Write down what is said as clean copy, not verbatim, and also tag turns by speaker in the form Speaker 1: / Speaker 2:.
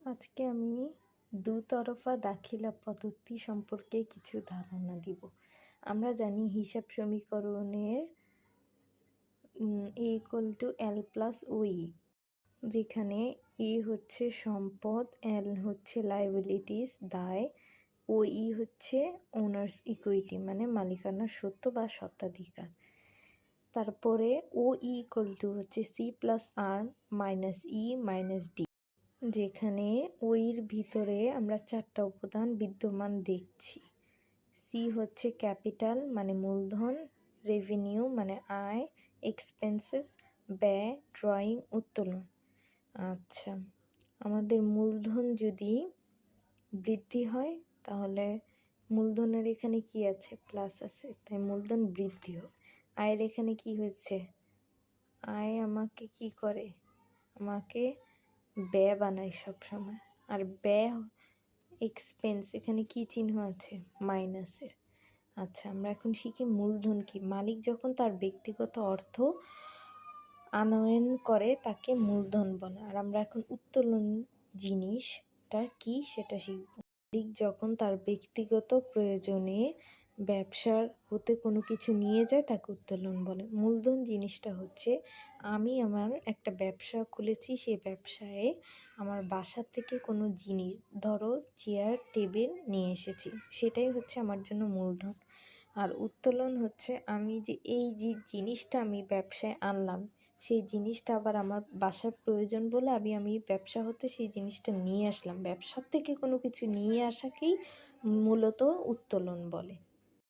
Speaker 1: আজকে আমি দুতরফা দাখিলা পদ্ধতি সম্পর্কে কিছু ধারণা দিব। আমরা জানি হিসাব সমীকরণের A=L+OE, যেখানে A হচ্ছে সম্পদ, L হচ্ছে লায়াবিলিটিস দায়, OE হচ্ছে ওনার্স ইকুইটি মানে মালিকানার সত্ত্ব বা স্বত্বাধিকার। তারপরে OE হচ্ছে C+R - E - D, যেখানে ওইর ভিতরে আমরা 4টা উপাদান বিদ্যমান দেখছি। সি হচ্ছে ক্যাপিটাল মানে মূলধন, রেভিনিউ মানে আয়, এক্সপেন্সেস ব্যয়, ড্রয়িং উত্তোলন। আচ্ছা, আমাদের মূলধন যদি বৃদ্ধি হয় তাহলে মূলধনের এখানে কি আছে? প্লাস আছে, তাই মূলধন বৃদ্ধি হোক। আয়ের এখানে কি হয়েছে? আয় আমাকে কি করে? আমাকে ব্যয় বানায় সবসময়। আর ব্যয় এক্সপেন্স, এখানে কি চিহ্ন আছে? মাইনাসের। আচ্ছা, আমরা এখন শিখি মূলধন কি। মালিক যখন তার ব্যক্তিগত অর্থ আনয়ন করে তাকে মূলধন বলে। আর আমরা এখন উত্তোলন জিনিসটা কি সেটা শিখব। মালিক যখন তার ব্যক্তিগত প্রয়োজনে ব্যবসার হতে কোনো কিছু নিয়ে যায় তাকে উত্তোলন বলে। মূলধন জিনিসটা হচ্ছে আমি আমার একটা ব্যবসা খুলেছি, সেই ব্যবসায় আমার বাসার থেকে কোনো জিনিস, ধরো চেয়ার টেবিল নিয়ে এসেছি, সেটাই হচ্ছে আমার জন্য মূলধন। আর উত্তোলন হচ্ছে আমি যে এই যে জিনিসটা আমি ব্যবসায় আনলাম, সেই জিনিসটা আবার আমার বাসার প্রয়োজন বলে আমি ব্যবসা হতে সেই জিনিসটা নিয়ে আসলাম। ব্যবসার থেকে কোনো কিছু নিয়ে আসাকেই মূলত উত্তোলন বলে।